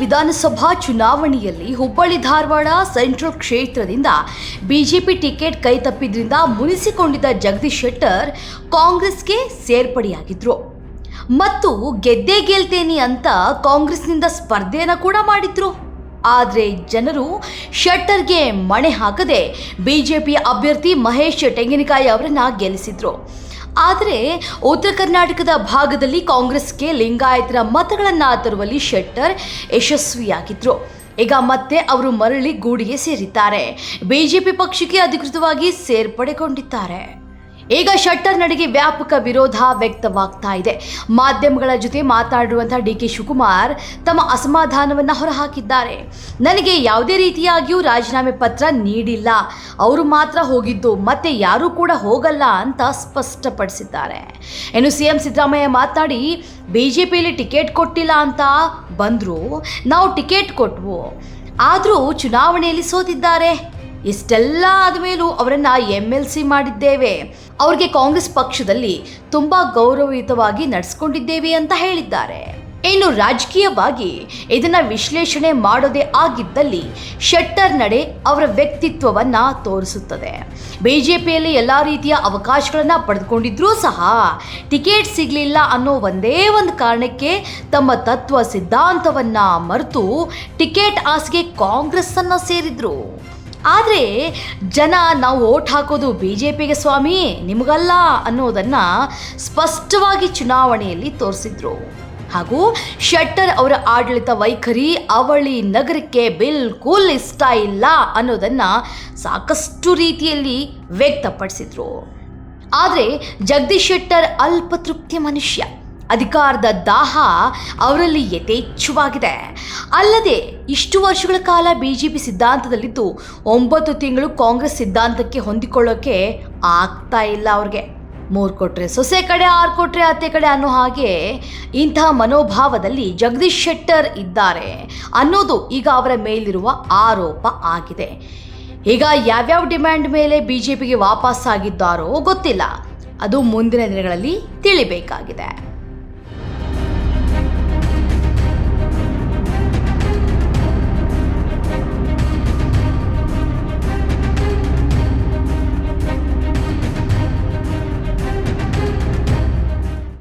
ವಿಧಾನಸಭಾ ಚುನಾವಣೆಯಲ್ಲಿ ಹುಬ್ಬಳ್ಳಿ ಧಾರವಾಡ ಸೆಂಟ್ರಲ್ ಕ್ಷೇತ್ರದಿಂದ ಬಿಜೆಪಿ ಟಿಕೆಟ್ ಕೈತಪ್ಪಿದ್ರಿಂದ ಮುನಿಸಿಕೊಂಡಿದ್ದ ಜಗದೀಶ್ ಶೆಟ್ಟರ್ ಕಾಂಗ್ರೆಸ್ಗೆ ಸೇರ್ಪಡೆಯಾಗಿದ್ರು ಮತ್ತು ಗೆದ್ದೇ ಗೆಲ್ತೇನೆ ಅಂತ ಕಾಂಗ್ರೆಸ್ನಿಂದ ಸ್ಪರ್ಧೆಯನ್ನು ಕೂಡ ಮಾಡಿದ್ರು. ಆದರೆ ಜನರು ಶೆಟ್ಟರ್ಗೆ ಮಣೆ ಹಾಕದೆ ಬಿಜೆಪಿಯ ಅಭ್ಯರ್ಥಿ ಮಹೇಶ್ ತೆಂಗಿನಕಾಯಿ ಅವರನ್ನ ಗೆಲ್ಲಿಸಿದ್ರು. ಆದರೆ ಉತ್ತರ ಕರ್ನಾಟಕದ ಭಾಗದಲ್ಲಿ ಕಾಂಗ್ರೆಸ್ಗೆ ಲಿಂಗಾಯತರ ಮತಗಳನ್ನು ತರುವಲ್ಲಿ ಶೆಟ್ಟರ್ ಯಶಸ್ವಿಯಾಗಿದ್ರು. ಈಗ ಮತ್ತೆ ಅವರು ಮರಳಿ ಗೂಡಿಗೆ ಸೇರಿದ್ದಾರೆ. ಬಿಜೆಪಿ ಪಕ್ಷಕ್ಕೆ ಅಧಿಕೃತವಾಗಿ ಸೇರ್ಪಡೆಗೊಂಡಿದ್ದಾರೆ. ಈಗ ಶೆಟ್ಟರ್ ನಡೆಗೆ ವ್ಯಾಪಕ ವಿರೋಧ ವ್ಯಕ್ತವಾಗ್ತಾ ಇದೆ. ಮಾಧ್ಯಮಗಳ ಜೊತೆ ಮಾತನಾಡಿರುವಂತಹ ಡಿ.ಕೆ. ಶಿವಕುಮಾರ್ ತಮ್ಮ ಅಸಮಾಧಾನವನ್ನು ಹೊರಹಾಕಿದ್ದಾರೆ. ನನಗೆ ಯಾವುದೇ ರೀತಿಯಾಗಿಯೂ ರಾಜೀನಾಮೆ ಪತ್ರ ನೀಡಿಲ್ಲ, ಅವರು ಮಾತ್ರ ಹೋಗಿದ್ದು, ಮತ್ತೆ ಯಾರೂ ಕೂಡ ಹೋಗಲ್ಲ ಅಂತ ಸ್ಪಷ್ಟಪಡಿಸಿದ್ದಾರೆ. ಇನ್ನು ಸಿಎಂ ಸಿದ್ದರಾಮಯ್ಯ ಮಾತನಾಡಿ, ಬಿಜೆಪಿಯಲ್ಲಿ ಟಿಕೆಟ್ ಕೊಟ್ಟಿಲ್ಲ ಅಂತ ಬಂದ್ರು, ನಾವು ಟಿಕೆಟ್ ಕೊಟ್ವು, ಆದರೂ ಚುನಾವಣೆಯಲ್ಲಿ ಸೋತಿದ್ದಾರೆ. ಇಷ್ಟೆಲ್ಲ ಆದಮೇಲೂ ಅವರನ್ನು MLC ಮಾಡಿದ್ದೇವೆ, ಅವ್ರಿಗೆ ಕಾಂಗ್ರೆಸ್ ಪಕ್ಷದಲ್ಲಿ ತುಂಬ ಗೌರವಯುತವಾಗಿ ನಡೆಸ್ಕೊಂಡಿದ್ದೇವೆ ಅಂತ ಹೇಳಿದ್ದಾರೆ. ಇನ್ನು ರಾಜಕೀಯವಾಗಿ ಇದನ್ನ ವಿಶ್ಲೇಷಣೆ ಮಾಡೋದೇ ಆಗಿದ್ದಲ್ಲಿ ಶೆಟ್ಟರ್ ನಡೆ ಅವರ ವ್ಯಕ್ತಿತ್ವವನ್ನು ತೋರಿಸುತ್ತದೆ. ಬಿಜೆಪಿಯಲ್ಲಿ ಎಲ್ಲ ರೀತಿಯ ಅವಕಾಶಗಳನ್ನು ಪಡೆದುಕೊಂಡಿದ್ರೂ ಸಹ ಟಿಕೆಟ್ ಸಿಗಲಿಲ್ಲ ಅನ್ನೋ ಒಂದೇ ಒಂದು ಕಾರಣಕ್ಕೆ ತಮ್ಮ ತತ್ವ ಸಿದ್ಧಾಂತವನ್ನು ಮರೆತು ಟಿಕೆಟ್ ಆಸೆಗೆ ಕಾಂಗ್ರೆಸ್ಸನ್ನು ಸೇರಿದ್ರು. ಆದರೆ ಜನ ನಾವು ವೋಟ್ ಹಾಕೋದು ಬಿಜೆಪಿಗೆ ಸ್ವಾಮಿ, ನಿಮಗಲ್ಲ ಅನ್ನೋದನ್ನು ಸ್ಪಷ್ಟವಾಗಿ ಚುನಾವಣೆಯಲ್ಲಿ ತೋರಿಸಿದ್ರು. ಹಾಗೂ ಶೆಟ್ಟರ್ ಅವರ ಆಡಳಿತ ವೈಖರಿ ಅವಳಿ ನಗರಕ್ಕೆ ಬಿಲ್ಕುಲ್ ಇಷ್ಟ ಇಲ್ಲ ಅನ್ನೋದನ್ನು ಸಾಕಷ್ಟು ರೀತಿಯಲ್ಲಿ ವ್ಯಕ್ತಪಡಿಸಿದ್ರು. ಆದರೆ ಜಗದೀಶ್ ಶೆಟ್ಟರ್ ಅಲ್ಪತೃಪ್ತಿಯ ಮನುಷ್ಯ. ಅಧಿಕಾರದ ದಾಹ ಅವರಲ್ಲಿ ಯಥೇಚ್ಛವಾಗಿದೆ. ಅಲ್ಲದೆ ಇಷ್ಟು ವರ್ಷಗಳ ಕಾಲ ಬಿಜೆಪಿ ಸಿದ್ಧಾಂತದಲ್ಲಿದ್ದು 9 ತಿಂಗಳು ಕಾಂಗ್ರೆಸ್ ಸಿದ್ಧಾಂತಕ್ಕೆ ಹೊಂದಿಕೊಳ್ಳೋಕೆ ಆಗ್ತಾ ಇಲ್ಲ ಅವ್ರಿಗೆ. 3 ಕೊಟ್ಟರೆ ಸೊಸೆ ಕಡೆ, 6 ಕೊಟ್ಟರೆ ಅತ್ತೆ ಕಡೆ ಅನ್ನೋ ಹಾಗೆ ಇಂತಹ ಮನೋಭಾವದಲ್ಲಿ ಜಗದೀಶ್ ಶೆಟ್ಟರ್ ಇದ್ದಾರೆ ಅನ್ನೋದು ಈಗ ಅವರ ಮೇಲಿರುವ ಆರೋಪ ಆಗಿದೆ. ಈಗ ಯಾವ್ಯಾವ ಡಿಮ್ಯಾಂಡ್ ಮೇಲೆ ಬಿಜೆಪಿಗೆ ವಾಪಸ್ ಆಗಿದ್ದಾರೋ ಗೊತ್ತಿಲ್ಲ, ಅದು ಮುಂದಿನ ದಿನಗಳಲ್ಲಿ ತಿಳಿಬೇಕಾಗಿದೆ.